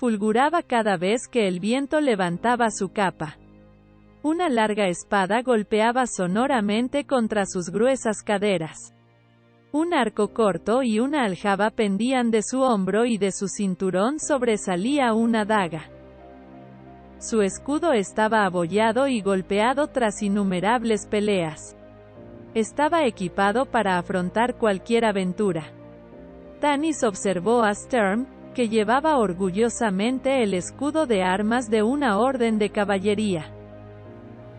fulguraba cada vez que el viento levantaba su capa. Una larga espada golpeaba sonoramente contra sus gruesas caderas. Un arco corto y una aljaba pendían de su hombro y de su cinturón sobresalía una daga. Su escudo estaba abollado y golpeado tras innumerables peleas. Estaba equipado para afrontar cualquier aventura. Tanis observó a Sturm, que llevaba orgullosamente el escudo de armas de una orden de caballería,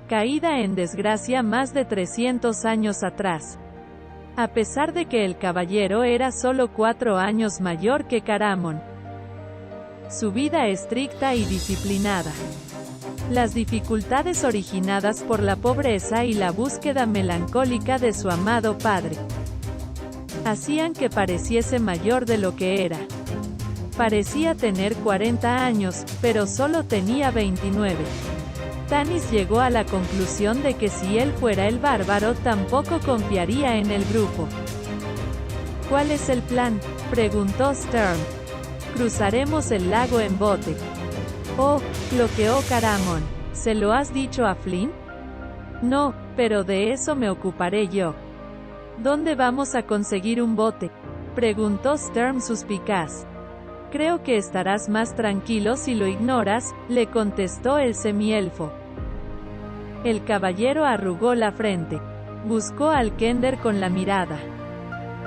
caída en desgracia más de 300 años atrás. A pesar de que el caballero era solo 4 años mayor que Caramon. Su vida estricta y disciplinada. Las dificultades originadas por la pobreza y la búsqueda melancólica de su amado padre hacían que pareciese mayor de lo que era. Parecía tener 40 años, pero solo tenía 29. Tanis llegó a la conclusión de que si él fuera el bárbaro tampoco confiaría en el grupo. ¿Cuál es el plan?, preguntó Sturm. Cruzaremos el lago en bote. Oh, bloqueó Caramon. ¿Se lo has dicho a Flynn? No, pero de eso me ocuparé yo. ¿Dónde vamos a conseguir un bote?, preguntó Sturm suspicaz. Creo que estarás más tranquilo si lo ignoras, le contestó el semielfo. El caballero arrugó la frente. Buscó al Kender con la mirada.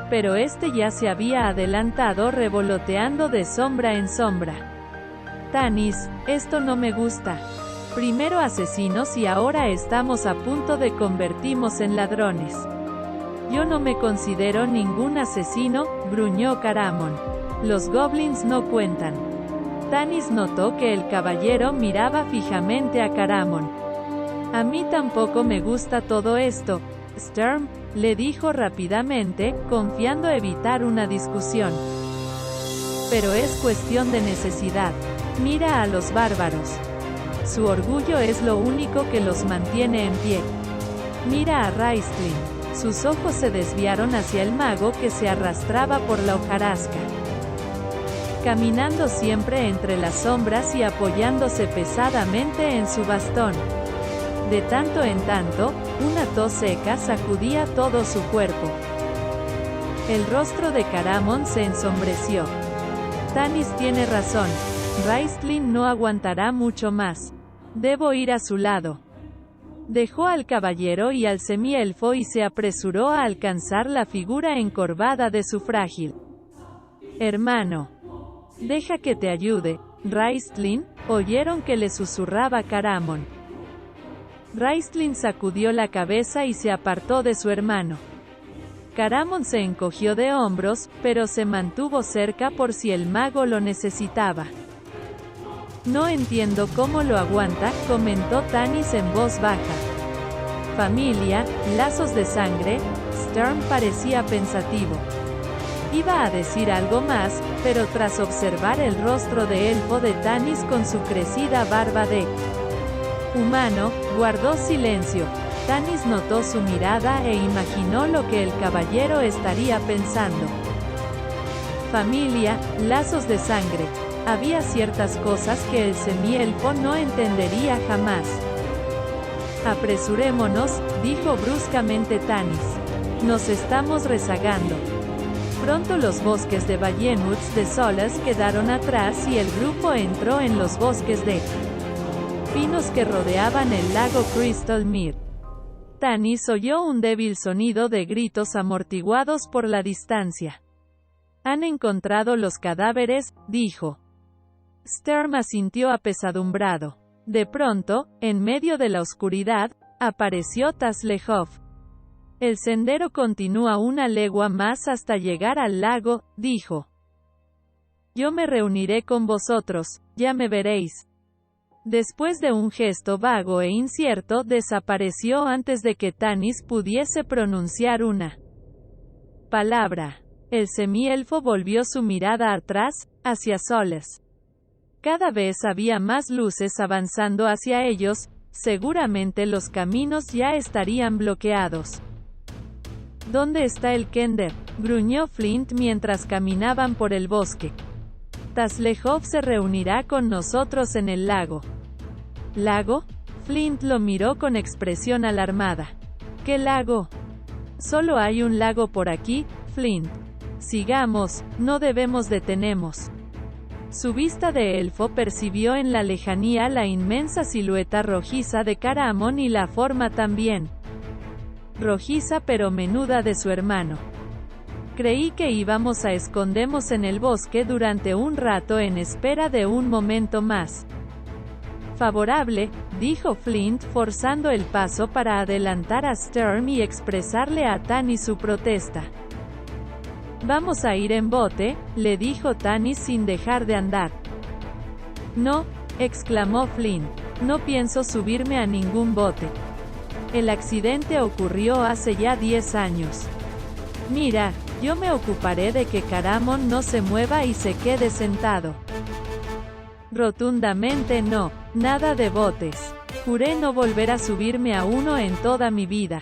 Pero este ya se había adelantado revoloteando de sombra en sombra. Tanis, esto no me gusta. Primero asesinos y ahora estamos a punto de convertirnos en ladrones. Yo no me considero ningún asesino, gruñó Caramon. Los goblins no cuentan. Tanis notó que el caballero miraba fijamente a Caramon. A mí tampoco me gusta todo esto, Sturm, le dijo rápidamente, confiando evitar una discusión. Pero es cuestión de necesidad. Mira a los bárbaros. Su orgullo es lo único que los mantiene en pie. Mira a Raistlin. Sus ojos se desviaron hacia el mago que se arrastraba por la hojarasca, caminando siempre entre las sombras y apoyándose pesadamente en su bastón. De tanto en tanto, una tos seca sacudía todo su cuerpo. El rostro de Caramon se ensombreció. Tanis tiene razón. Raistlin no aguantará mucho más. Debo ir a su lado. Dejó al caballero y al semielfo y se apresuró a alcanzar la figura encorvada de su frágil hermano. Deja que te ayude, Raistlin, oyeron que le susurraba Caramon. Raistlin sacudió la cabeza y se apartó de su hermano. Caramon se encogió de hombros, pero se mantuvo cerca por si el mago lo necesitaba. No entiendo cómo lo aguanta, comentó Tanis en voz baja. Familia, lazos de sangre, Sturm parecía pensativo. Iba a decir algo más, pero tras observar el rostro de elfo de Tanis con su crecida barba de humano, guardó silencio. Tanis notó su mirada e imaginó lo que el caballero estaría pensando. Familia, lazos de sangre. Había ciertas cosas que el semielfo no entendería jamás. Apresurémonos, dijo bruscamente Tanis. Nos estamos rezagando. Pronto los bosques de Vallenuts de Solas quedaron atrás y el grupo entró en los bosques de pinos que rodeaban el lago Crystal Mere. Tanis oyó un débil sonido de gritos amortiguados por la distancia. Han encontrado los cadáveres, dijo. Sturm asintió apesadumbrado. De pronto, en medio de la oscuridad, apareció Taslehov. El sendero continúa una legua más hasta llegar al lago, dijo. Yo me reuniré con vosotros, ya me veréis. Después de un gesto vago e incierto, desapareció antes de que Tanis pudiese pronunciar una palabra. El semielfo volvió su mirada atrás, hacia Solas. Cada vez había más luces avanzando hacia ellos, seguramente los caminos ya estarían bloqueados. ¿Dónde está el Kender?, gruñó Flint mientras caminaban por el bosque. Taslejov se reunirá con nosotros en el lago. ¿Lago? Flint lo miró con expresión alarmada. ¿Qué lago? Solo hay un lago por aquí, Flint. Sigamos, no debemos detenernos. Su vista de elfo percibió en la lejanía la inmensa silueta rojiza de Caramon y la forma también rojiza pero menuda de su hermano. Creí que íbamos a escondernos en el bosque durante un rato en espera de un momento más favorable, dijo Flint forzando el paso para adelantar a Sturm y expresarle a Tanis su protesta. Vamos a ir en bote, le dijo Tanis sin dejar de andar. No, exclamó Flint, no pienso subirme a ningún bote. El accidente ocurrió hace ya 10 años. Mira, yo me ocuparé de que Caramon no se mueva y se quede sentado. Rotundamente no, nada de botes. Juré no volver a subirme a uno en toda mi vida.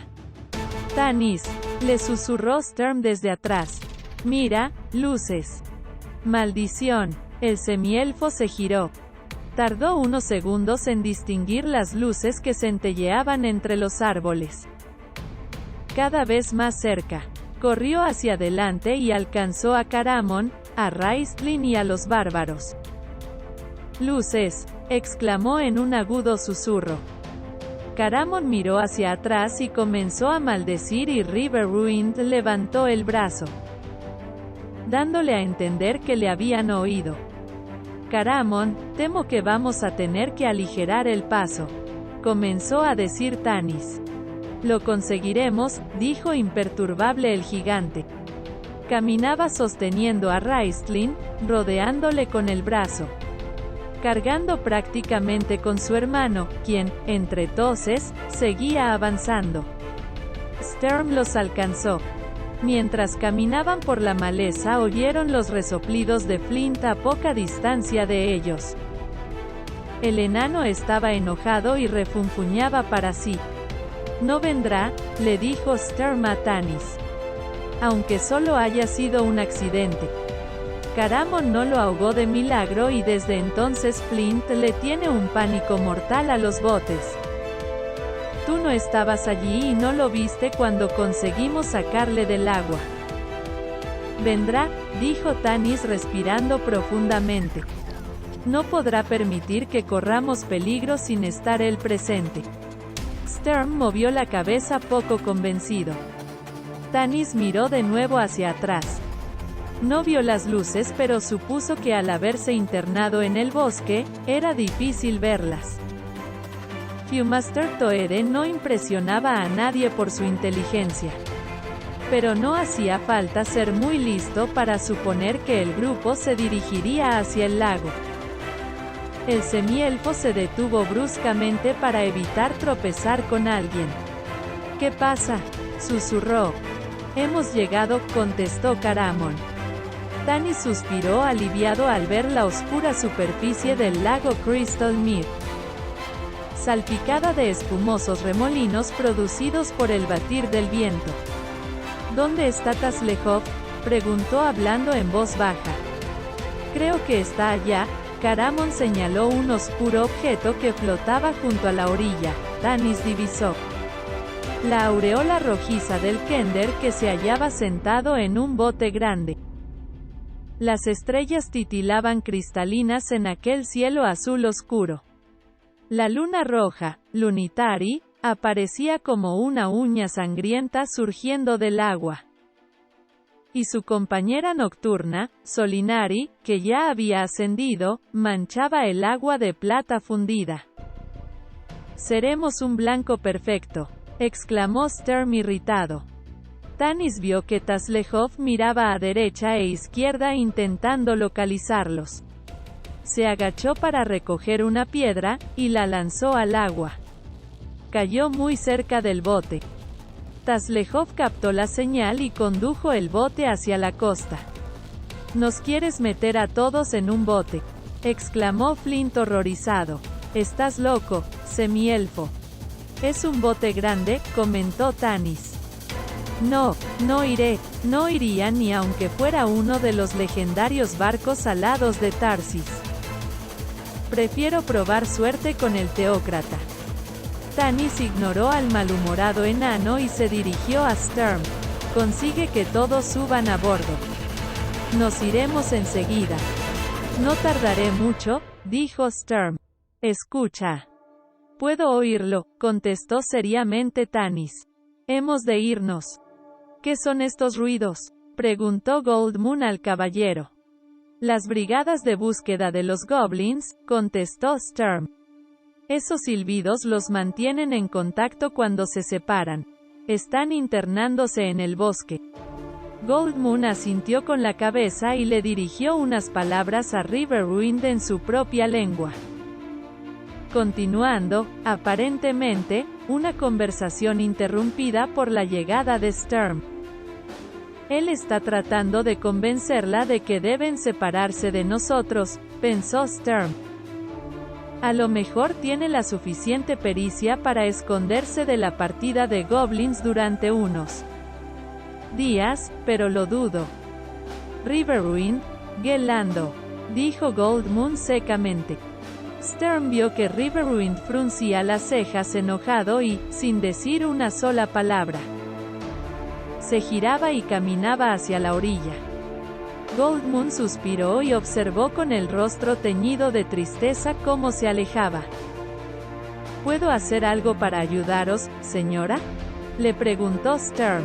Tanis, le susurró Sturm desde atrás. Mira, luces. Maldición. El semielfo se giró. Tardó unos segundos en distinguir las luces que centelleaban entre los árboles. Cada vez más cerca. Corrió hacia adelante y alcanzó a Caramon, a Raistlin y a los bárbaros. Luces, exclamó en un agudo susurro. Caramon miró hacia atrás y comenzó a maldecir y Riverwind levantó el brazo, dándole a entender que le habían oído. Caramon, temo que vamos a tener que aligerar el paso, comenzó a decir Tanis. Lo conseguiremos, dijo imperturbable el gigante. Caminaba sosteniendo a Raistlin, rodeándole con el brazo, cargando prácticamente con su hermano, quien, entre toses, seguía avanzando. Sturm los alcanzó. Mientras caminaban por la maleza oyeron los resoplidos de Flint a poca distancia de ellos. El enano estaba enojado y refunfuñaba para sí. No vendrá, le dijo Sturm a Tanis. Aunque solo haya sido un accidente. Caramon no lo ahogó de milagro y desde entonces Flint le tiene un pánico mortal a los botes. Tú no estabas allí y no lo viste cuando conseguimos sacarle del agua. Vendrá, dijo Tanis respirando profundamente. No podrá permitir que corramos peligro sin estar él presente. Sturm movió la cabeza poco convencido. Tanis miró de nuevo hacia atrás. No vio las luces pero supuso que al haberse internado en el bosque, era difícil verlas. ViewmasterToire no impresionaba a nadie por su inteligencia. Pero no hacía falta ser muy listo para suponer que el grupo se dirigiría hacia el lago. El semielfo se detuvo bruscamente para evitar tropezar con alguien. ¿Qué pasa?, susurró. Hemos llegado, contestó Caramon. Tanis suspiró aliviado al ver la oscura superficie del lago Crystal Mere, salpicada de espumosos remolinos producidos por el batir del viento. ¿Dónde está Taslejov?, preguntó hablando en voz baja. Creo que está allá. Caramon señaló un oscuro objeto que flotaba junto a la orilla. Tanis divisó la aureola rojiza del Kender que se hallaba sentado en un bote grande. Las estrellas titilaban cristalinas en aquel cielo azul oscuro. La luna roja, Lunitari, aparecía como una uña sangrienta surgiendo del agua. Y su compañera nocturna, Solinari, que ya había ascendido, manchaba el agua de plata fundida. «Seremos un blanco perfecto», exclamó Sturm irritado. Tanis vio que Taslejov miraba a derecha e izquierda intentando localizarlos. Se agachó para recoger una piedra, y la lanzó al agua. Cayó muy cerca del bote. Taslejov captó la señal y condujo el bote hacia la costa. «¿Nos quieres meter a todos en un bote?», exclamó Flint horrorizado. «Estás loco, semielfo». «Es un bote grande», comentó Tanis. No, no iré, no iría ni aunque fuera uno de los legendarios barcos alados de Tarsis. Prefiero probar suerte con el teócrata. Tanis ignoró al malhumorado enano y se dirigió a Sturm. Consigue que todos suban a bordo. Nos iremos enseguida. No tardaré mucho, dijo Sturm. Escucha. Puedo oírlo, contestó seriamente Tanis. Hemos de irnos. ¿Qué son estos ruidos?, preguntó Goldmoon al caballero. Las brigadas de búsqueda de los goblins, contestó Sturm. Esos silbidos los mantienen en contacto cuando se separan. Están internándose en el bosque. Goldmoon asintió con la cabeza y le dirigió unas palabras a Riverwind en su propia lengua. Continuando, aparentemente, una conversación interrumpida por la llegada de Sturm. Él está tratando de convencerla de que deben separarse de nosotros, pensó Sturm. A lo mejor tiene la suficiente pericia para esconderse de la partida de goblins durante unos días, pero lo dudo. Riverwind, Gelando, dijo Goldmoon secamente. Sturm vio que Riverwind fruncía las cejas enojado y, sin decir una sola palabra, se giraba y caminaba hacia la orilla. Goldmoon suspiró y observó con el rostro teñido de tristeza cómo se alejaba. ¿Puedo hacer algo para ayudaros, señora?, le preguntó Sturm.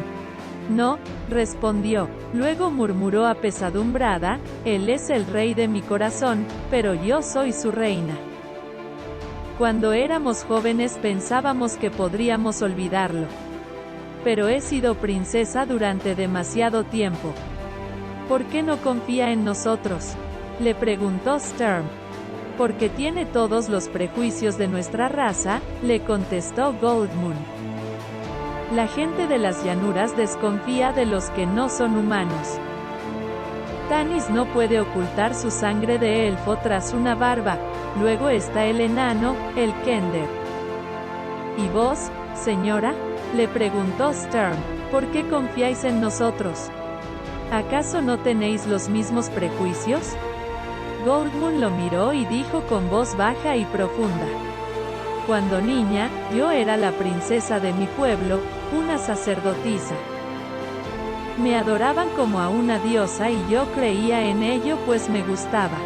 No, respondió. Luego murmuró apesadumbrada, él es el rey de mi corazón, pero yo soy su reina. Cuando éramos jóvenes pensábamos que podríamos olvidarlo. Pero he sido princesa durante demasiado tiempo. ¿Por qué no confía en nosotros?, le preguntó Sturm. Porque tiene todos los prejuicios de nuestra raza, le contestó Goldmoon. La gente de las llanuras desconfía de los que no son humanos. Tanis no puede ocultar su sangre de elfo tras una barba. Luego está el enano, el Kender. ¿Y vos, señora?, le preguntó Sturm. ¿Por qué confiáis en nosotros? ¿Acaso no tenéis los mismos prejuicios? Goldmoon lo miró y dijo con voz baja y profunda. Cuando niña, yo era la princesa de mi pueblo, una sacerdotisa. Me adoraban como a una diosa y yo creía en ello pues me gustaba.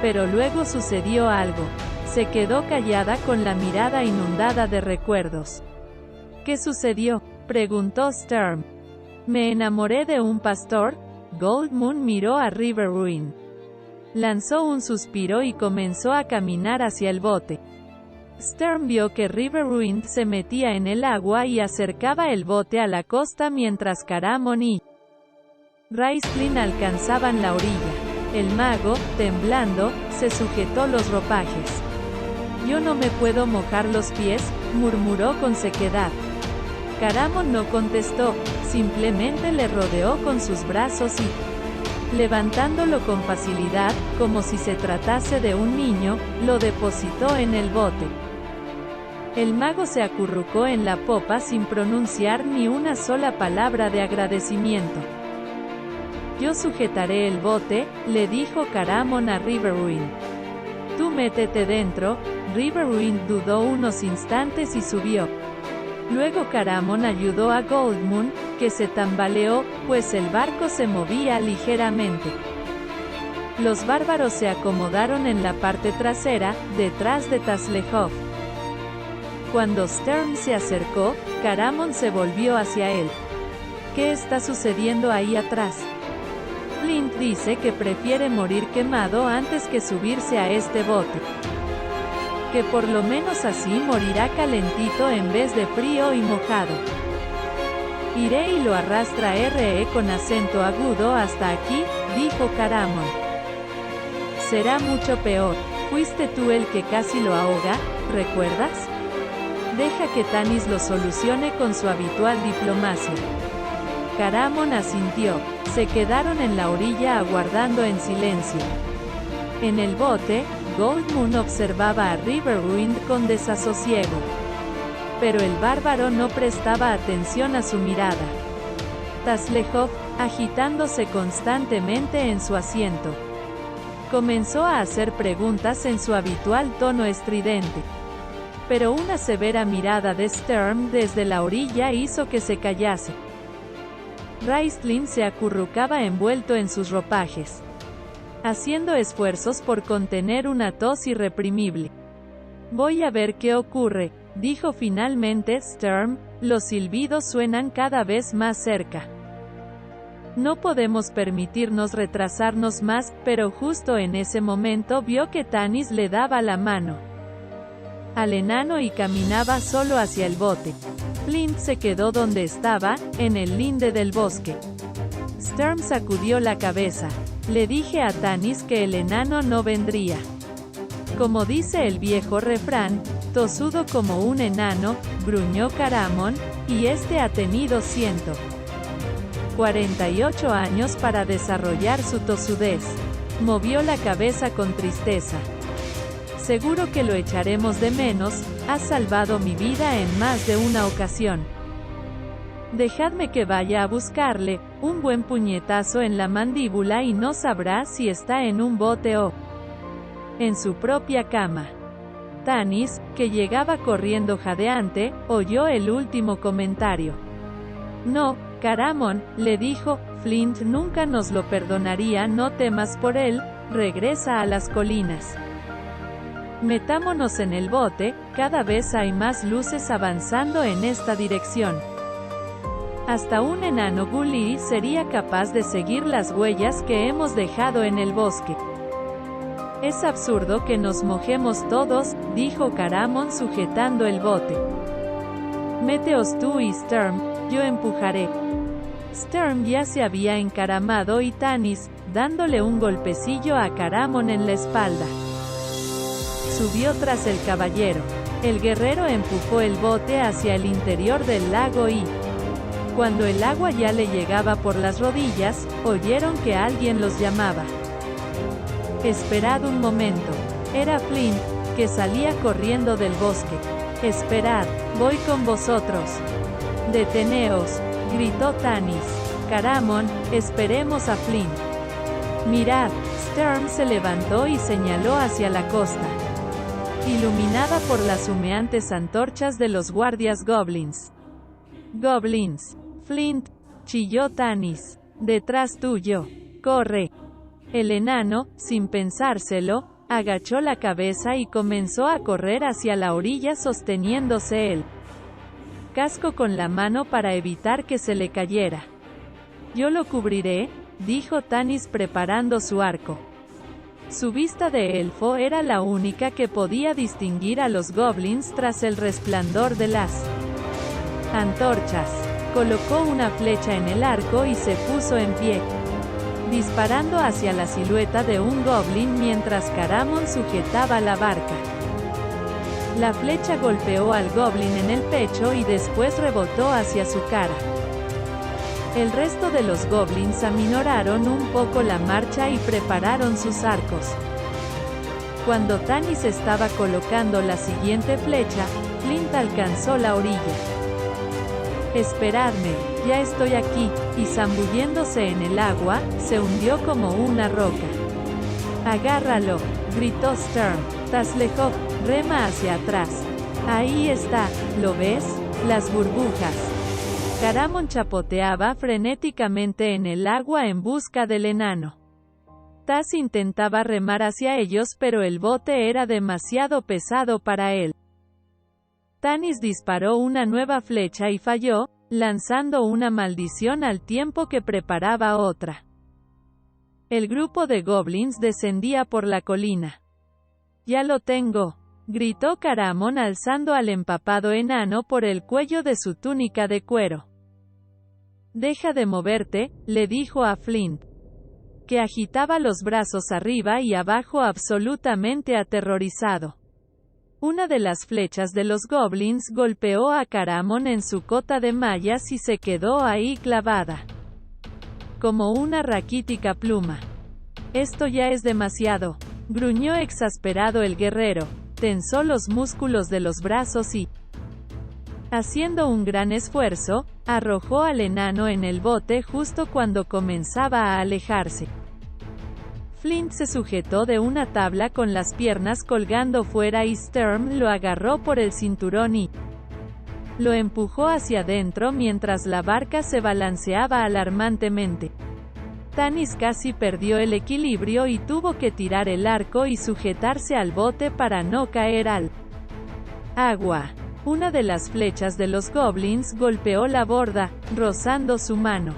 Pero luego sucedió algo. Se quedó callada con la mirada inundada de recuerdos. ¿Qué sucedió?, preguntó Sturm. Me enamoré de un pastor. Goldmoon miró a Riverwind. Lanzó un suspiro y comenzó a caminar hacia el bote. Sturm vio que Riverwind se metía en el agua y acercaba el bote a la costa mientras Caramon y Raistlin alcanzaban la orilla. El mago, temblando, se sujetó los ropajes. Yo no me puedo mojar los pies, murmuró con sequedad. Caramon no contestó, simplemente le rodeó con sus brazos y, levantándolo con facilidad, como si se tratase de un niño, lo depositó en el bote. El mago se acurrucó en la popa sin pronunciar ni una sola palabra de agradecimiento. Yo sujetaré el bote, le dijo Caramon a Riverwind. Tú métete dentro. Riverwind dudó unos instantes y subió. Luego Caramon ayudó a Goldmoon, que se tambaleó, pues el barco se movía ligeramente. Los bárbaros se acomodaron en la parte trasera, detrás de Taslehov. Cuando Sturm se acercó, Caramon se volvió hacia él. ¿Qué está sucediendo ahí atrás? Flint dice que prefiere morir quemado antes que subirse a este bote. Que por lo menos así morirá calentito en vez de frío y mojado. Iré y lo arrastra con acento agudo hasta aquí, dijo Caramon. Será mucho peor. Fuiste tú el que casi lo ahoga, ¿recuerdas? Deja que Tanis lo solucione con su habitual diplomacia. Caramon asintió. Se quedaron en la orilla aguardando en silencio. En el bote, Goldmoon observaba a Riverwind con desasosiego. pero el bárbaro no prestaba atención a su mirada. Taslejov, agitándose constantemente en su asiento, comenzó a hacer preguntas en su habitual tono estridente. Pero una severa mirada de Sturm desde la orilla hizo que se callase. Raistlin se acurrucaba envuelto en sus ropajes, haciendo esfuerzos por contener una tos irreprimible. «Voy a ver qué ocurre», dijo finalmente Sturm, «los silbidos suenan cada vez más cerca. No podemos permitirnos retrasarnos más», pero justo en ese momento vio que Tanis le daba la mano al enano y caminaba solo hacia el bote. Flint se quedó donde estaba, en el linde del bosque. Sturm sacudió la cabeza. «Le dije a Tanis que el enano no vendría. Como dice el viejo refrán, tosudo como un enano», gruñó Caramon, «y este ha tenido 148 años para desarrollar su tosudez». Movió la cabeza con tristeza. «Seguro que lo echaremos de menos, has salvado mi vida en más de una ocasión. Dejadme que vaya a buscarle», un buen puñetazo en la mandíbula y no sabrá si está en un bote o en su propia cama. Tanis, que llegaba corriendo jadeante, oyó el último comentario. «No, Caramon», le dijo, «Flint nunca nos lo perdonaría, no temas por él, regresa a las colinas. Metámonos en el bote, cada vez hay más luces avanzando en esta dirección. Hasta un enano Gully sería capaz de seguir las huellas que hemos dejado en el bosque». «Es absurdo que nos mojemos todos», dijo Caramon sujetando el bote. «Méteos tú y Sturm, yo empujaré». Sturm ya se había encaramado y Tanis, dándole un golpecillo a Caramon en la espalda, subió tras el caballero. El guerrero empujó el bote hacia el interior del lago y, cuando el agua ya le llegaba por las rodillas, oyeron que alguien los llamaba. «Esperad un momento». Era Flint, que salía corriendo del bosque. «Esperad, voy con vosotros». «Deteneos», gritó Tanis. «Caramon, esperemos a Flint». «Mirad». Sturm se levantó y señaló hacia la costa, iluminada por las humeantes antorchas de los guardias goblins. «Goblins. Flint», chilló Tanis. «Detrás tuyo. Corre». El enano, sin pensárselo, agachó la cabeza y comenzó a correr hacia la orilla sosteniéndose el casco con la mano para evitar que se le cayera. «Yo lo cubriré», dijo Tanis preparando su arco. Su vista de elfo era la única que podía distinguir a los goblins tras el resplandor de las antorchas. Colocó una flecha en el arco y se puso en pie, disparando hacia la silueta de un goblin mientras Caramon sujetaba la barca. La flecha golpeó al goblin en el pecho y después rebotó hacia su cara. El resto de los goblins aminoraron un poco la marcha y prepararon sus arcos. Cuando Tanis estaba colocando la siguiente flecha, Flint alcanzó la orilla. «Esperadme, ya estoy aquí», y zambulléndose en el agua, se hundió como una roca. «Agárralo», gritó Sturm. «Taslejov, rema hacia atrás». «Ahí está, ¿lo ves? Las burbujas». Caramon chapoteaba frenéticamente en el agua en busca del enano. Tas intentaba remar hacia ellos pero el bote era demasiado pesado para él. Tanis disparó una nueva flecha y falló, lanzando una maldición al tiempo que preparaba otra. El grupo de goblins descendía por la colina. «Ya lo tengo», gritó Caramon alzando al empapado enano por el cuello de su túnica de cuero. «Deja de moverte», le dijo a Flint, que agitaba los brazos arriba y abajo absolutamente aterrorizado. Una de las flechas de los goblins golpeó a Caramon en su cota de mallas y se quedó ahí clavada, como una raquítica pluma. «Esto ya es demasiado», gruñó exasperado el guerrero, tensó los músculos de los brazos y Haciendo un gran esfuerzo, arrojó al enano en el bote justo cuando comenzaba a alejarse. Flint se sujetó de una tabla con las piernas colgando fuera y Sturm lo agarró por el cinturón y lo empujó hacia adentro mientras la barca se balanceaba alarmantemente. Tanis casi perdió el equilibrio y tuvo que tirar el arco y sujetarse al bote para no caer al agua. Una de las flechas de los goblins golpeó la borda, rozando su mano.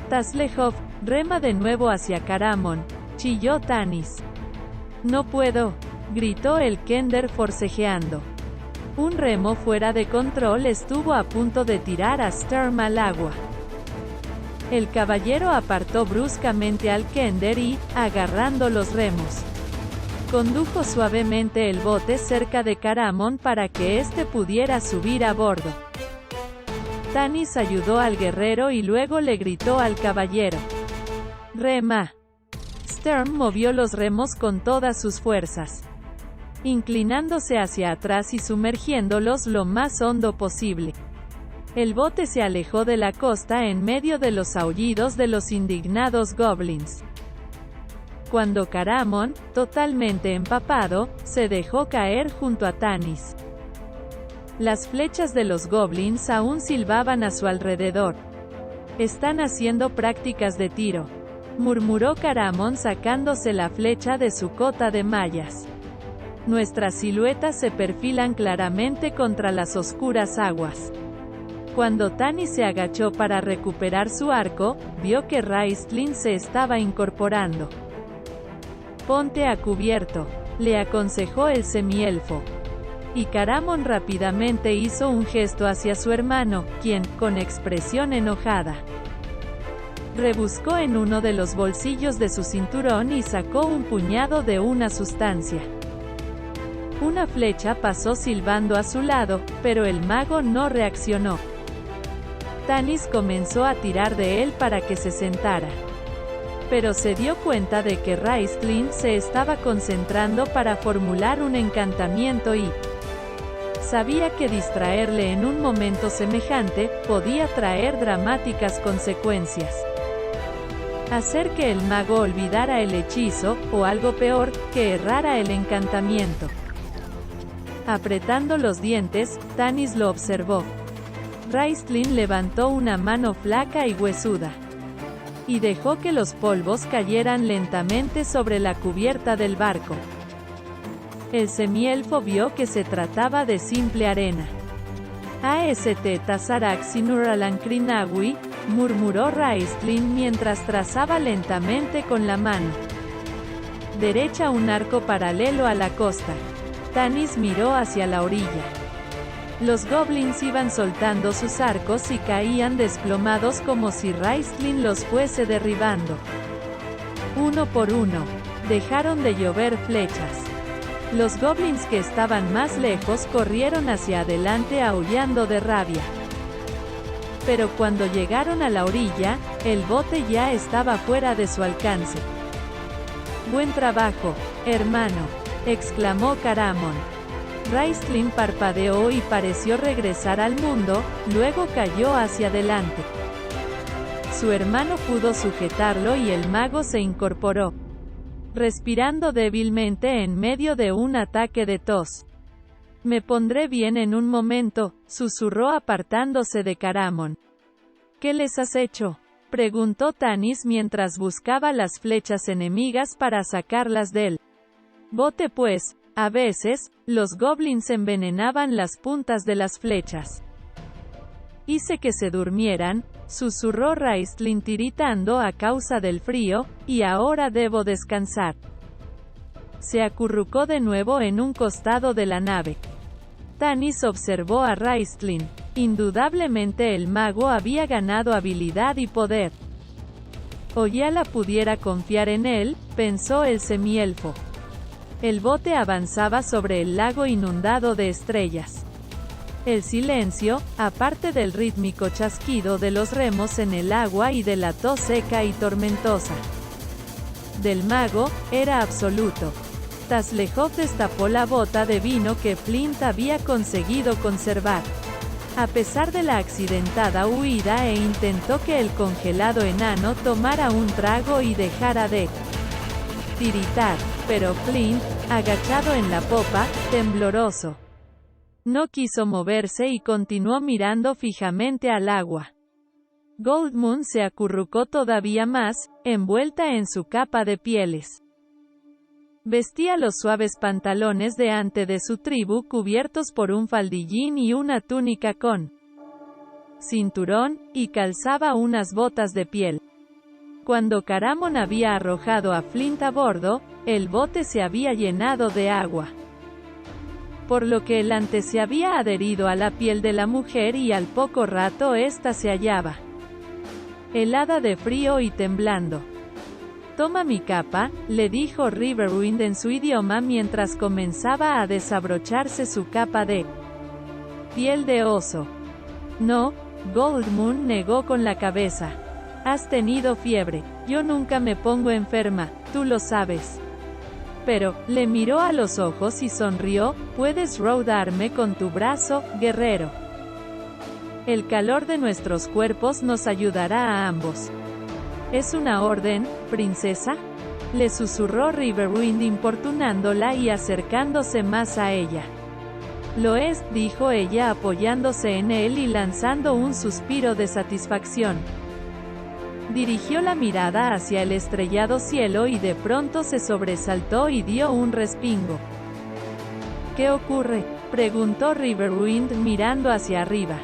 Taslejov, rema de nuevo hacia Caramon, chilló Tanis. No puedo, gritó el Kender forcejeando. Un remo fuera de control estuvo a punto de tirar a Sturm al agua. El caballero apartó bruscamente al Kender y, agarrando los remos, condujo suavemente el bote cerca de Caramon para que éste pudiera subir a bordo. Tanis ayudó al guerrero y luego le gritó al caballero: «Rema». Sturm movió los remos con todas sus fuerzas, inclinándose hacia atrás y sumergiéndolos lo más hondo posible. El bote se alejó de la costa en medio de los aullidos de los indignados goblins. Cuando Caramon, totalmente empapado, se dejó caer junto a Tanis. Las flechas de los goblins aún silbaban a su alrededor. «Están haciendo prácticas de tiro», murmuró Caramon sacándose la flecha de su cota de mallas. «Nuestras siluetas se perfilan claramente contra las oscuras aguas». Cuando Tanis se agachó para recuperar su arco, vio que Raistlin se estaba incorporando. «Ponte a cubierto», le aconsejó el semielfo. Y Caramon rápidamente hizo un gesto hacia su hermano, quien, con expresión enojada, rebuscó en uno de los bolsillos de su cinturón y sacó un puñado de una sustancia. Una flecha pasó silbando a su lado, pero el mago no reaccionó. Tanis comenzó a tirar de él para que se sentara. Pero se dio cuenta de que Raistlin se estaba concentrando para formular un encantamiento y sabía que distraerle en un momento semejante podía traer dramáticas consecuencias. Hacer que el mago olvidara el hechizo, o algo peor, que errara el encantamiento. Apretando los dientes, Tanis lo observó. Raistlin levantó una mano flaca y huesuda y dejó que los polvos cayeran lentamente sobre la cubierta del barco. El semielfo vio que se trataba de simple arena. «Ast Tazarak Sinur Alankrinawi», murmuró Raistlin mientras trazaba lentamente con la mano derecha un arco paralelo a la costa. Tanis miró hacia la orilla. Los goblins iban soltando sus arcos y caían desplomados como si Raistlin los fuese derribando. Uno por uno, dejaron de llover flechas. Los goblins que estaban más lejos corrieron hacia adelante aullando de rabia. Pero cuando llegaron a la orilla, el bote ya estaba fuera de su alcance. «Buen trabajo, hermano», exclamó Caramon. Raistlin parpadeó y pareció regresar al mundo, luego cayó hacia adelante. Su hermano pudo sujetarlo y el mago se incorporó, respirando débilmente en medio de un ataque de tos. «Me pondré bien en un momento», susurró apartándose de Caramon. «¿Qué les has hecho?», preguntó Tanis mientras buscaba las flechas enemigas para sacarlas del bote pues, a veces, los goblins envenenaban las puntas de las flechas. «Hice que se durmieran», susurró Raistlin tiritando a causa del frío, «y ahora debo descansar». Se acurrucó de nuevo en un costado de la nave. Tanis observó a Raistlin. Indudablemente el mago había ganado habilidad y poder. Oyala pudiera confiar en él, pensó el semielfo. El bote avanzaba sobre el lago inundado de estrellas. El silencio, aparte del rítmico chasquido de los remos en el agua y de la tos seca y tormentosa del mago, era absoluto. Taslejov destapó la bota de vino que Flint había conseguido conservar. A pesar de la accidentada huida, intentó que el congelado enano tomara un trago y dejara de tiritar, pero Flint, agachado en la popa, tembloroso, no quiso moverse y continuó mirando fijamente al agua. Goldmoon se acurrucó todavía más, envuelta en su capa de pieles. Vestía los suaves pantalones de ante de su tribu cubiertos por un faldillín y una túnica con cinturón, y calzaba unas botas de piel. Cuando Caramon había arrojado a Flint a bordo, el bote se había llenado de agua, por lo que el ante se había adherido a la piel de la mujer y al poco rato ésta se hallaba helada de frío y temblando. «Toma mi capa», le dijo Riverwind en su idioma mientras comenzaba a desabrocharse su capa de piel de oso. «No», Goldmoon negó con la cabeza. «Has tenido fiebre. Yo nunca me pongo enferma, tú lo sabes». Pero, le miró a los ojos y sonrió. «Puedes rodarme con tu brazo, guerrero. El calor de nuestros cuerpos nos ayudará a ambos». «¿Es una orden, princesa?», le susurró Riverwind importunándola y acercándose más a ella. «Lo es», dijo ella apoyándose en él y lanzando un suspiro de satisfacción. Dirigió la mirada hacia el estrellado cielo y de pronto se sobresaltó y dio un respingo. «¿Qué ocurre?», preguntó Riverwind mirando hacia arriba.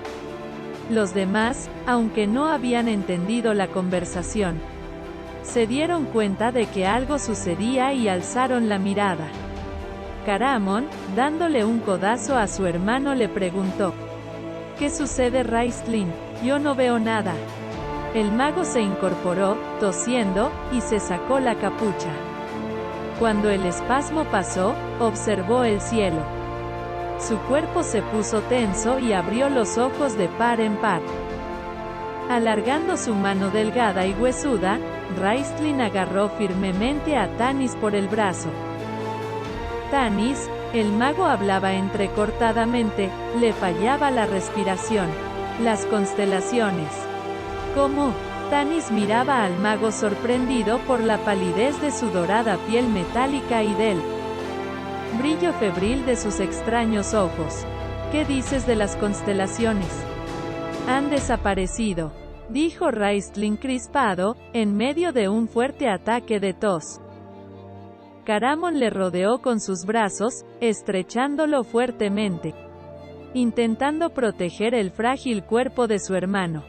Los demás, aunque no habían entendido la conversación, se dieron cuenta de que algo sucedía y alzaron la mirada. Caramon, dándole un codazo a su hermano, le preguntó: «¿Qué sucede, Raistlin? Yo no veo nada». El mago se incorporó, tosiendo, y se sacó la capucha. Cuando el espasmo pasó, observó el cielo. Su cuerpo se puso tenso y abrió los ojos de par en par. Alargando su mano delgada y huesuda, Raistlin agarró firmemente a Tanis por el brazo. Tanis, el mago hablaba entrecortadamente, le fallaba la respiración. «Las constelaciones». «¿Cómo?». Tanis miraba al mago sorprendido por la palidez de su dorada piel metálica y del brillo febril de sus extraños ojos. «¿Qué dices de las constelaciones?». «Han desaparecido», dijo Raistlin crispado, en medio de un fuerte ataque de tos. Caramon le rodeó con sus brazos, estrechándolo fuertemente, intentando proteger el frágil cuerpo de su hermano.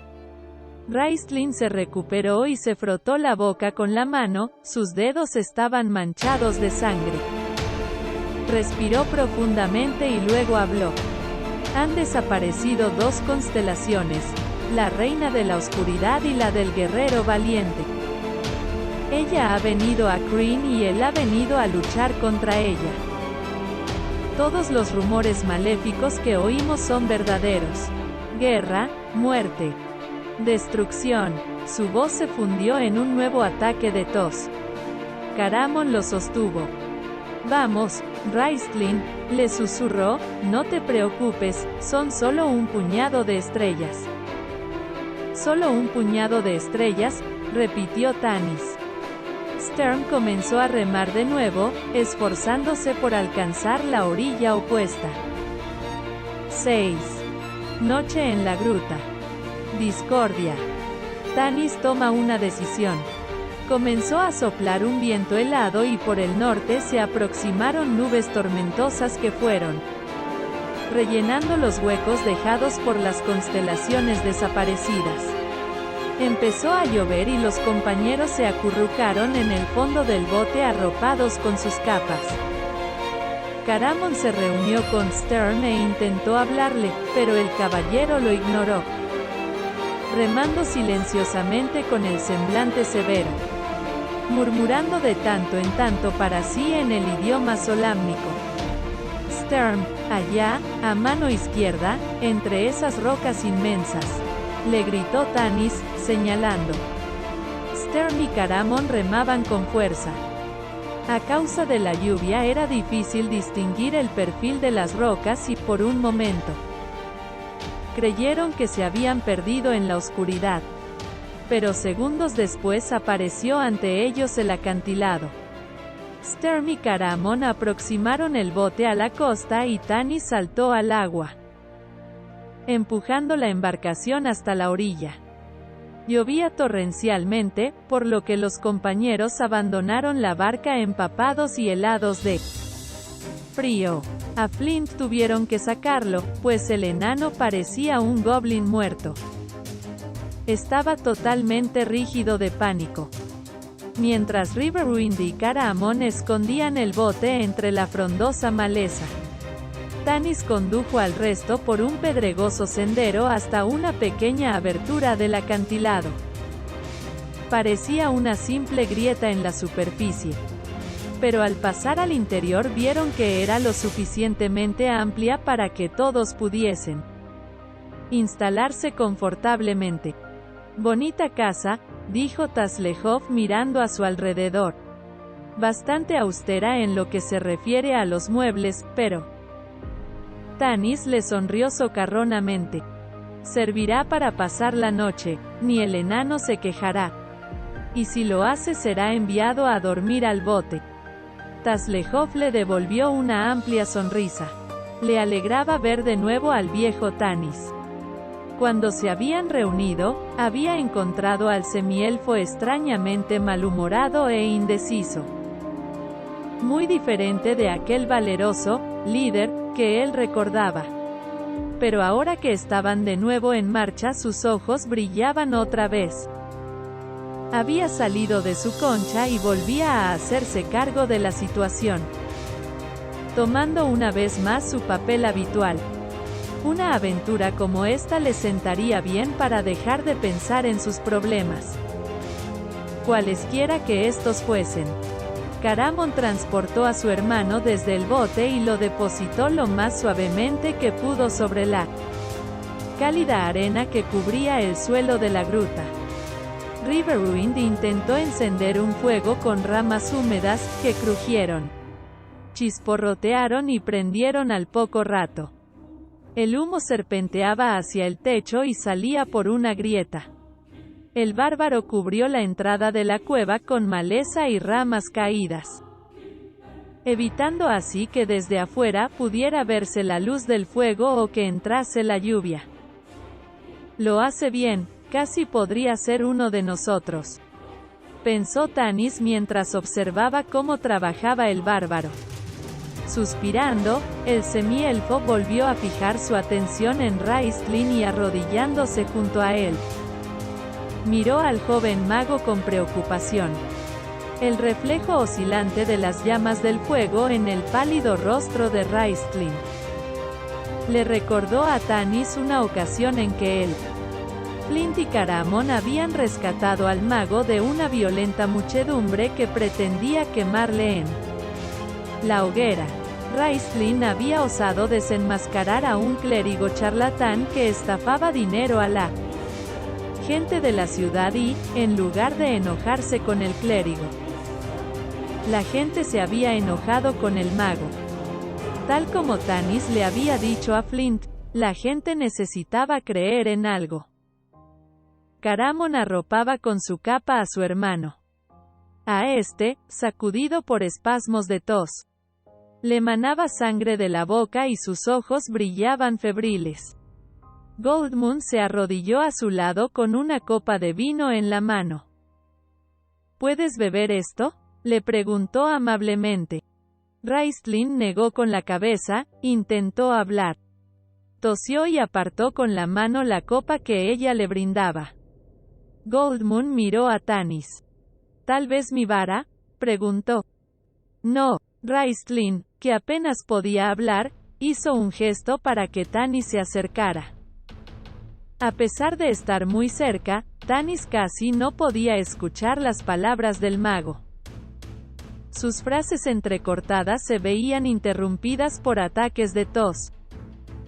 Raistlin se recuperó y se frotó la boca con la mano, sus dedos estaban manchados de sangre. Respiró profundamente y luego habló. «Han desaparecido dos constelaciones, la reina de la oscuridad y la del guerrero valiente. Ella ha venido a Krynn y él ha venido a luchar contra ella. Todos los rumores maléficos que oímos son verdaderos. Guerra, muerte, destrucción». Su voz se fundió en un nuevo ataque de tos. Caramon lo sostuvo. «Vamos, Raistlin», le susurró, «no te preocupes, son solo un puñado de estrellas». «Solo un puñado de estrellas», repitió Tanis. Stern comenzó a remar de nuevo, esforzándose por alcanzar la orilla opuesta. 6. Noche en la gruta. Discordia. Tanis toma una decisión. Comenzó a soplar un viento helado y por el norte se aproximaron nubes tormentosas que fueron rellenando los huecos dejados por las constelaciones desaparecidas. Empezó a llover y los compañeros se acurrucaron en el fondo del bote arropados con sus capas. Caramon se reunió con Stern e intentó hablarle, pero el caballero lo ignoró, remando silenciosamente con el semblante severo, murmurando de tanto en tanto para sí en el idioma solámnico. «Stern, allá, a mano izquierda, entre esas rocas inmensas», le gritó Tanis, señalando. Stern y Caramon remaban con fuerza. A causa de la lluvia era difícil distinguir el perfil de las rocas y por un momento creyeron que se habían perdido en la oscuridad. Pero segundos después apareció ante ellos el acantilado. Sturm y Caramon aproximaron el bote a la costa y Tanis saltó al agua, empujando la embarcación hasta la orilla. Llovía torrencialmente, por lo que los compañeros abandonaron la barca empapados y helados de frío. A Flint tuvieron que sacarlo, pues el enano parecía un goblin muerto. Estaba totalmente rígido de pánico. Mientras Riverwind y Caramon escondían el bote entre la frondosa maleza, Tanis condujo al resto por un pedregoso sendero hasta una pequeña abertura del acantilado. Parecía una simple grieta en la superficie, pero al pasar al interior vieron que era lo suficientemente amplia para que todos pudiesen instalarse confortablemente. «Bonita casa», dijo Taslejov mirando a su alrededor. «Bastante austera en lo que se refiere a los muebles, pero…» Tanis le sonrió socarronamente. «Servirá para pasar la noche, ni el enano se quejará. Y si lo hace será enviado a dormir al bote». Taslejov le devolvió una amplia sonrisa. Le alegraba ver de nuevo al viejo Tanis. Cuando se habían reunido, había encontrado al semielfo extrañamente malhumorado e indeciso. Muy diferente de aquel valeroso líder que él recordaba. Pero ahora que estaban de nuevo en marcha, sus ojos brillaban otra vez. Había salido de su concha y volvía a hacerse cargo de la situación, tomando una vez más su papel habitual. Una aventura como esta le sentaría bien para dejar de pensar en sus problemas, cualesquiera que estos fuesen. Caramon transportó a su hermano desde el bote y lo depositó lo más suavemente que pudo sobre la cálida arena que cubría el suelo de la gruta. Riverwind intentó encender un fuego con ramas húmedas, que crujieron, chisporrotearon y prendieron al poco rato. El humo serpenteaba hacia el techo y salía por una grieta. El bárbaro cubrió la entrada de la cueva con maleza y ramas caídas, evitando así que desde afuera pudiera verse la luz del fuego o que entrase la lluvia. «Lo hace bien, casi podría ser uno de nosotros», pensó Tanis mientras observaba cómo trabajaba el bárbaro. Suspirando, el semielfo volvió a fijar su atención en Raistlin y arrodillándose junto a él, miró al joven mago con preocupación. El reflejo oscilante de las llamas del fuego en el pálido rostro de Raistlin le recordó a Tanis una ocasión en que él, Flint y Caramon habían rescatado al mago de una violenta muchedumbre que pretendía quemarle en la hoguera. Raistlin había osado desenmascarar a un clérigo charlatán que estafaba dinero a la gente de la ciudad y, en lugar de enojarse con el clérigo, la gente se había enojado con el mago. Tal como Tanis le había dicho a Flint, la gente necesitaba creer en algo. Caramon arropaba con su capa a su hermano. A este, sacudido por espasmos de tos, le manaba sangre de la boca y sus ojos brillaban febriles. Goldmoon se arrodilló a su lado con una copa de vino en la mano. ¿Puedes beber esto?, le preguntó amablemente. Raistlin negó con la cabeza, intentó hablar. Tosió y apartó con la mano la copa que ella le brindaba. Goldmoon miró a Tanis. ¿Tal vez mi vara?, preguntó. No. Raistlin, que apenas podía hablar, hizo un gesto para que Tanis se acercara. A pesar de estar muy cerca, Tanis casi no podía escuchar las palabras del mago. Sus frases entrecortadas se veían interrumpidas por ataques de tos,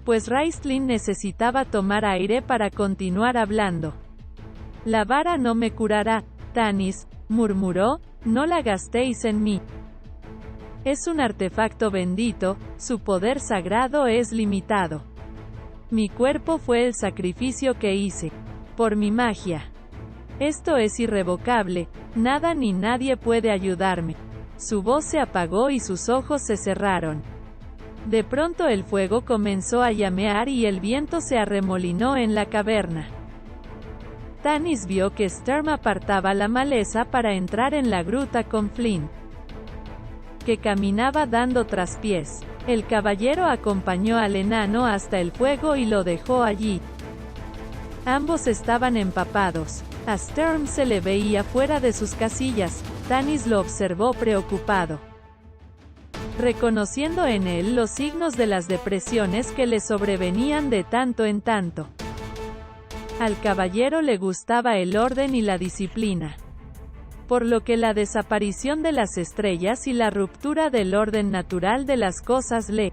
pues Raistlin necesitaba tomar aire para continuar hablando. La vara no me curará, Tanis, murmuró, no la gastéis en mí. Es un artefacto bendito, su poder sagrado es limitado. Mi cuerpo fue el sacrificio que hice. Por mi magia. Esto es irrevocable, nada ni nadie puede ayudarme. Su voz se apagó y sus ojos se cerraron. De pronto el fuego comenzó a llamear y el viento se arremolinó en la caverna. Tanis vio que Sturm apartaba la maleza para entrar en la gruta con Flint, que caminaba dando traspiés. El caballero acompañó al enano hasta el fuego y lo dejó allí. Ambos estaban empapados. A Sturm se le veía fuera de sus casillas. Tanis lo observó preocupado, reconociendo en él los signos de las depresiones que le sobrevenían de tanto en tanto. Al caballero le gustaba el orden y la disciplina, por lo que la desaparición de las estrellas y la ruptura del orden natural de las cosas le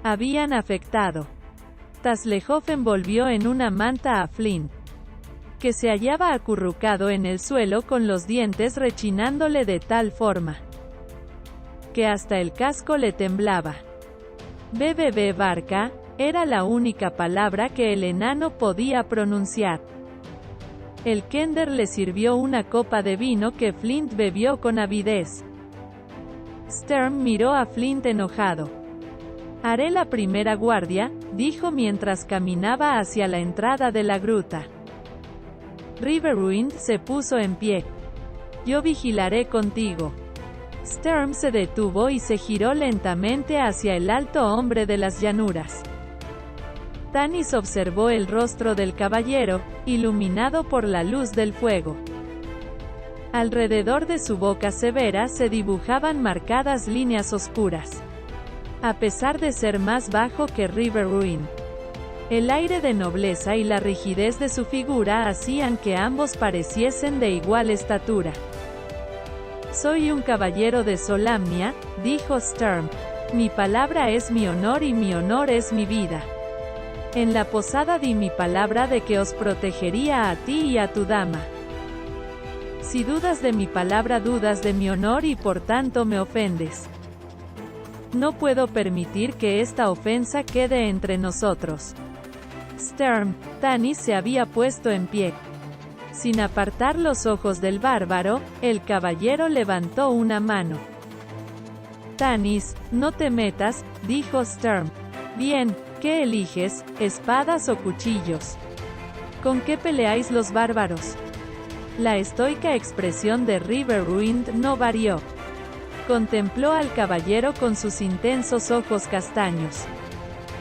habían afectado. Tasslehoff envolvió en una manta a Flint, que se hallaba acurrucado en el suelo con los dientes rechinándole de tal forma que hasta el casco le temblaba. BBB Barca, era la única palabra que el enano podía pronunciar. El Kender le sirvió una copa de vino que Flint bebió con avidez. Sturm miró a Flint enojado. «Haré la primera guardia», dijo mientras caminaba hacia la entrada de la gruta. Riverwind se puso en pie. «Yo vigilaré contigo». Sturm se detuvo y se giró lentamente hacia el alto hombre de las llanuras. Tanis observó el rostro del caballero, iluminado por la luz del fuego. Alrededor de su boca severa se dibujaban marcadas líneas oscuras. A pesar de ser más bajo que Riverwind, el aire de nobleza y la rigidez de su figura hacían que ambos pareciesen de igual estatura. «Soy un caballero de Solamnia», dijo Sturm. «Mi palabra es mi honor y mi honor es mi vida. En la posada di mi palabra de que os protegería a ti y a tu dama. Si dudas de mi palabra, dudas de mi honor y por tanto me ofendes. No puedo permitir que esta ofensa quede entre nosotros». Sturm, Tanis se había puesto en pie. Sin apartar los ojos del bárbaro, el caballero levantó una mano. «Tanis, no te metas», dijo Sturm. «Bien, ¿qué eliges, espadas o cuchillos? ¿Con qué peleáis los bárbaros?» La estoica expresión de Riverwind no varió. Contempló al caballero con sus intensos ojos castaños.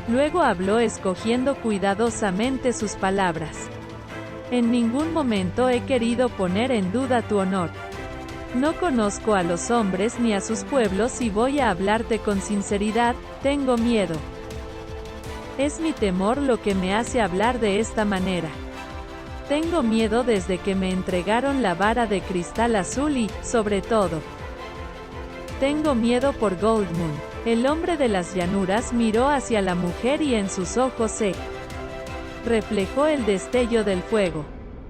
Luego habló escogiendo cuidadosamente sus palabras. «En ningún momento he querido poner en duda tu honor. No conozco a los hombres ni a sus pueblos y voy a hablarte con sinceridad, tengo miedo. Es mi temor lo que me hace hablar de esta manera. Tengo miedo desde que me entregaron la vara de cristal azul y, sobre todo, tengo miedo por Goldmoon». El hombre de las llanuras miró hacia la mujer y en sus ojos se reflejó el destello del fuego.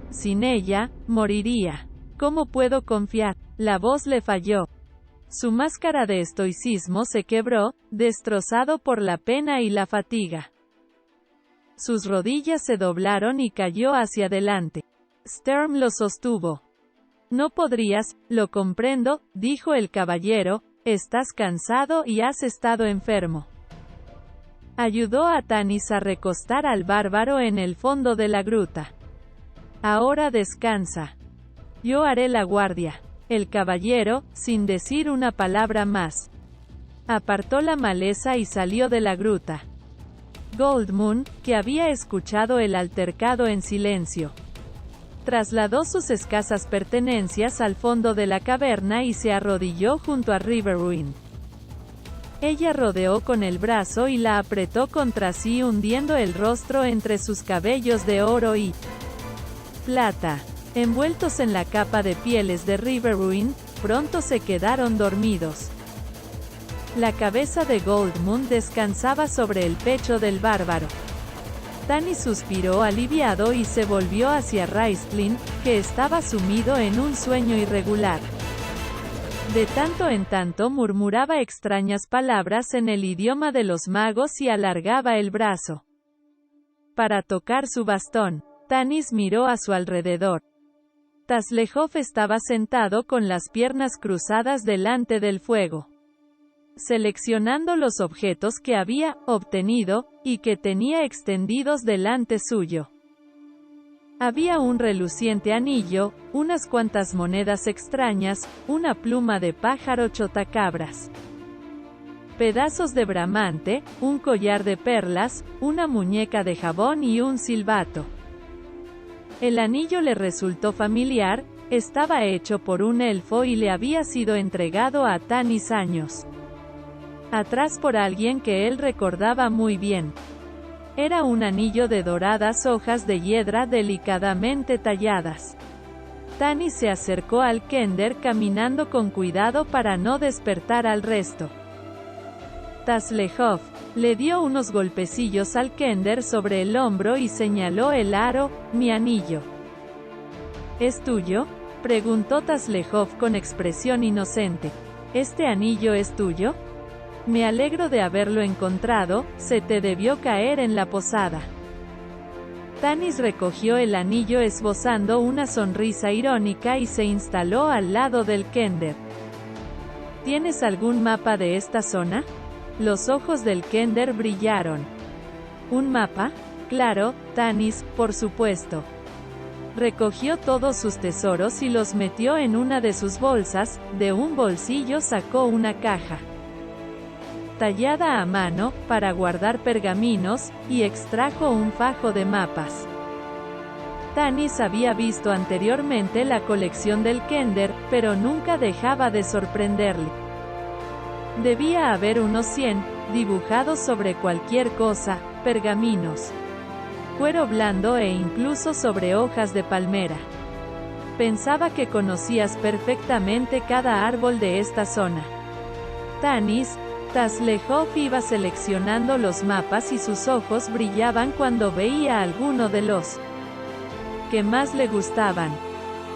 «Sin ella, moriría. ¿Cómo puedo confiar?». La voz le falló. Su máscara de estoicismo se quebró, destrozado por la pena y la fatiga. Sus rodillas se doblaron y cayó hacia adelante. Sturm lo sostuvo. «No podrías, lo comprendo», dijo el caballero, «estás cansado y has estado enfermo». Ayudó a Tanis a recostar al bárbaro en el fondo de la gruta. «Ahora descansa. Yo haré la guardia». El caballero, sin decir una palabra más, apartó la maleza y salió de la gruta. Goldmoon, que había escuchado el altercado en silencio, trasladó sus escasas pertenencias al fondo de la caverna y se arrodilló junto a Riverwind. Ella rodeó con el brazo y la apretó contra sí hundiendo el rostro entre sus cabellos de oro y plata. Envueltos en la capa de pieles de Riverwind, pronto se quedaron dormidos. La cabeza de Goldmoon descansaba sobre el pecho del bárbaro. Tanis suspiró aliviado y se volvió hacia Raistlin, que estaba sumido en un sueño irregular. De tanto en tanto murmuraba extrañas palabras en el idioma de los magos y alargaba el brazo para tocar su bastón. Tanis miró a su alrededor. Taslejov estaba sentado con las piernas cruzadas delante del fuego, seleccionando los objetos que había obtenido y que tenía extendidos delante suyo. Había un reluciente anillo, unas cuantas monedas extrañas, una pluma de pájaro chotacabras, pedazos de bramante, un collar de perlas, una muñeca de jabón y un silbato. El anillo le resultó familiar, estaba hecho por un elfo y le había sido entregado a Tanis años atrás por alguien que él recordaba muy bien. Era un anillo de doradas hojas de hiedra delicadamente talladas. Tanis se acercó al kender caminando con cuidado para no despertar al resto. Taslejov le dio unos golpecillos al kender sobre el hombro y señaló el aro. «Mi anillo. ¿Es tuyo?», preguntó Taslejov con expresión inocente. «¿Este anillo es tuyo? Me alegro de haberlo encontrado, se te debió caer en la posada». Tanis recogió el anillo esbozando una sonrisa irónica y se instaló al lado del kender. «¿Tienes algún mapa de esta zona?». Los ojos del kender brillaron. «¿Un mapa?». «Claro, Tanis, por supuesto». Recogió todos sus tesoros y los metió en una de sus bolsas. De un bolsillo sacó una caja tallada a mano, para guardar pergaminos, y extrajo un fajo de mapas. Tanis había visto anteriormente la colección del kender, pero nunca dejaba de sorprenderle. Debía haber unos 100, dibujados sobre cualquier cosa, pergaminos, cuero blando e incluso sobre hojas de palmera. Pensaba que conocías perfectamente cada árbol de esta zona. Taslejov iba seleccionando los mapas y sus ojos brillaban cuando veía alguno de los que más le gustaban.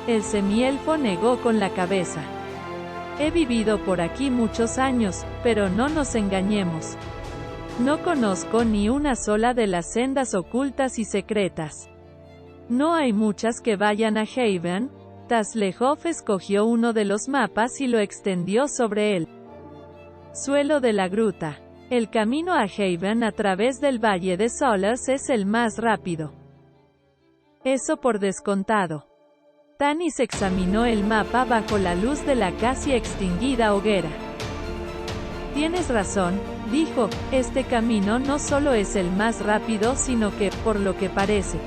El semielfo negó con la cabeza. «He vivido por aquí muchos años, pero no nos engañemos. No conozco ni una sola de las sendas ocultas y secretas. No hay muchas que vayan a Haven». Taslejov escogió uno de los mapas y lo extendió sobre él. Suelo de la gruta. El camino a Haven a través del valle de Solars es el más rápido. Eso por descontado. Tanis examinó el mapa bajo la luz de la casi extinguida hoguera. «Tienes razón», dijo, «este camino no solo es el más rápido sino que, por lo que parece,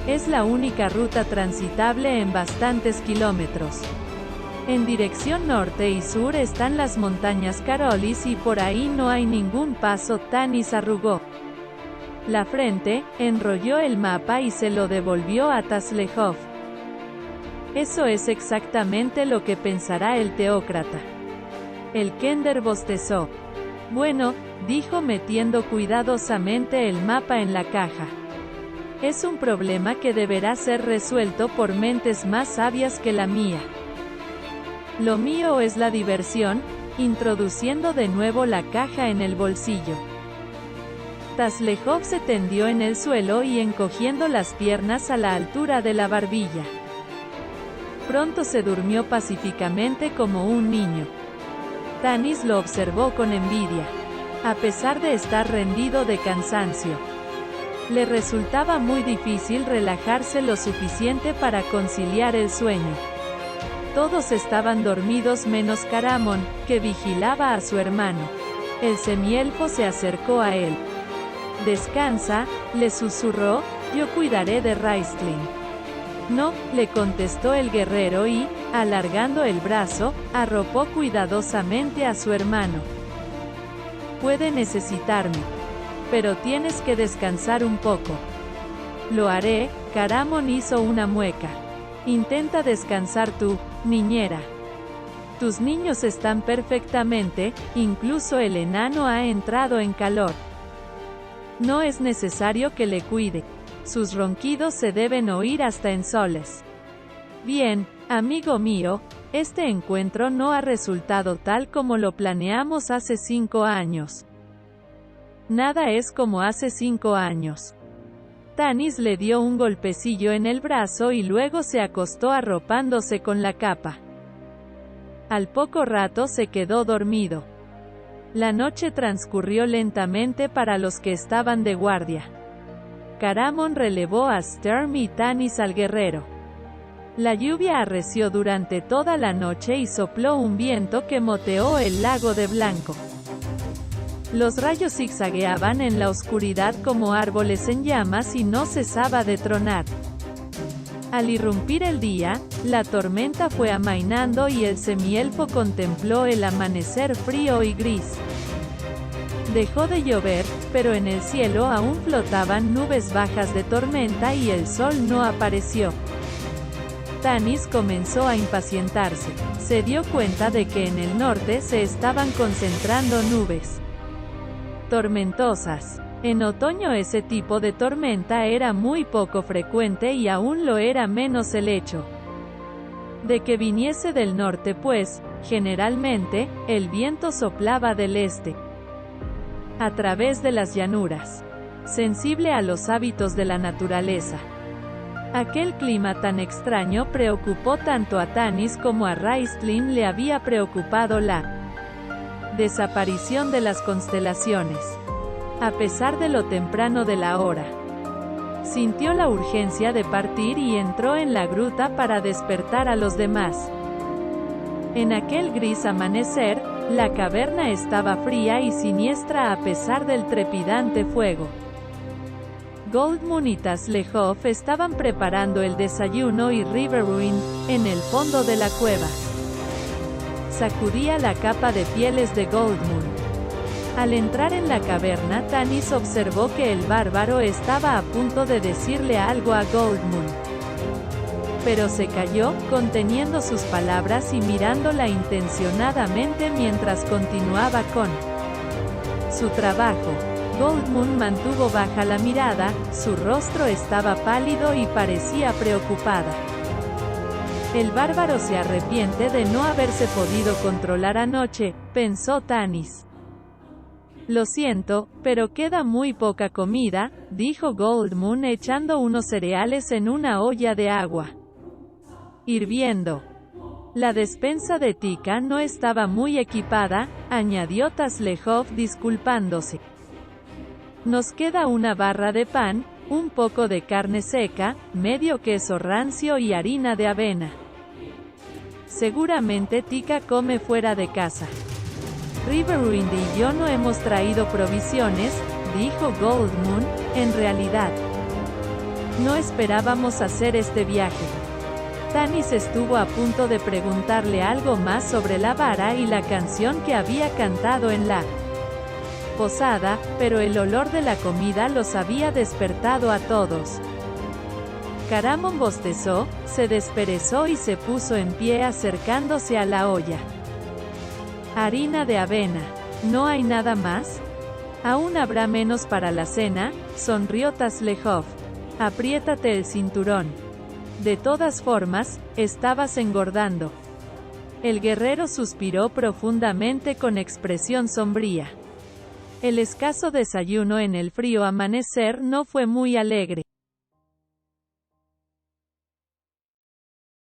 es la única ruta transitable en bastantes kilómetros. En dirección norte y sur están las montañas Carolis y por ahí no hay ningún paso». Tanis arrugó la frente, enrolló el mapa y se lo devolvió a Taslejov. «Eso es exactamente lo que pensará el teócrata». El kender bostezó. «Bueno», dijo metiendo cuidadosamente el mapa en la caja. «Es un problema que deberá ser resuelto por mentes más sabias que la mía. Lo mío es la diversión», introduciendo de nuevo la caja en el bolsillo. Taslejov se tendió en el suelo y encogiendo las piernas a la altura de la barbilla. Pronto se durmió pacíficamente como un niño. Tanis lo observó con envidia. A pesar de estar rendido de cansancio, le resultaba muy difícil relajarse lo suficiente para conciliar el sueño. Todos estaban dormidos menos Caramon, que vigilaba a su hermano. El semielfo se acercó a él. «Descansa», le susurró, «yo cuidaré de Raistlin». «No», le contestó el guerrero y, alargando el brazo, arropó cuidadosamente a su hermano. «Puede necesitarme. Pero tienes que descansar un poco». «Lo haré», Caramon hizo una mueca. «Intenta descansar tú, niñera. Tus niños están perfectamente, incluso el enano ha entrado en calor. No es necesario que le cuide. Sus ronquidos se deben oír hasta en Soles». «Bien, amigo mío», Este encuentro no ha resultado tal como lo planeamos hace 5 años. Nada es como hace 5 años. Tanis le dio un golpecillo en el brazo y luego se acostó arropándose con la capa. Al poco rato se quedó dormido. La noche transcurrió lentamente para los que estaban de guardia. Caramon relevó a Sturm y Tanis al guerrero. La lluvia arreció durante toda la noche y sopló un viento que moteó el lago de blanco. Los rayos zigzagueaban en la oscuridad como árboles en llamas y no cesaba de tronar. Al irrumpir el día, la tormenta fue amainando y el semielfo contempló el amanecer frío y gris. Dejó de llover, pero en el cielo aún flotaban nubes bajas de tormenta y el sol no apareció. Tanis comenzó a impacientarse. Se dio cuenta de que en el norte se estaban concentrando nubes tormentosas. En otoño ese tipo de tormenta era muy poco frecuente y aún lo era menos el hecho de que viniese del norte, pues, generalmente, el viento soplaba del este, a través de las llanuras, sensible a los hábitos de la naturaleza. Aquel clima tan extraño preocupó tanto a Tanis como a Raistlin le había preocupado la desaparición de las constelaciones. A pesar de lo temprano de la hora, sintió la urgencia de partir y entró en la gruta para despertar a los demás. En aquel gris amanecer, la caverna estaba fría y siniestra a pesar del trepidante fuego. Goldmoon y Taslehov estaban preparando el desayuno y Riverwind, en el fondo de la cueva, sacudía la capa de pieles de Goldmoon. Al entrar en la caverna, Tanis observó que el bárbaro estaba a punto de decirle algo a Goldmoon, pero se calló, conteniendo sus palabras y mirándola intencionadamente mientras continuaba con su trabajo. Goldmoon mantuvo baja la mirada, su rostro estaba pálido y parecía preocupada. El bárbaro se arrepiente de no haberse podido controlar anoche, pensó Tanis. Lo siento, pero queda muy poca comida, dijo Goldmoon echando unos cereales en una olla de agua hirviendo. La despensa de Tika no estaba muy equipada, añadió Taslehov disculpándose. Nos queda una barra de pan, un poco de carne seca, medio queso rancio y harina de avena. Seguramente Tika come fuera de casa. Riverwind y yo no hemos traído provisiones, dijo Goldmoon. En realidad, no esperábamos hacer este viaje. Tanis estuvo a punto de preguntarle algo más sobre la vara y la canción que había cantado en la posada, pero el olor de la comida los había despertado a todos. Caramon bostezó, se desperezó y se puso en pie acercándose a la olla. Harina de avena. ¿No hay nada más? Aún habrá menos para la cena, sonrió Taslehov. Apriétate el cinturón. De todas formas, estabas engordando. El guerrero suspiró profundamente con expresión sombría. El escaso desayuno en el frío amanecer no fue muy alegre.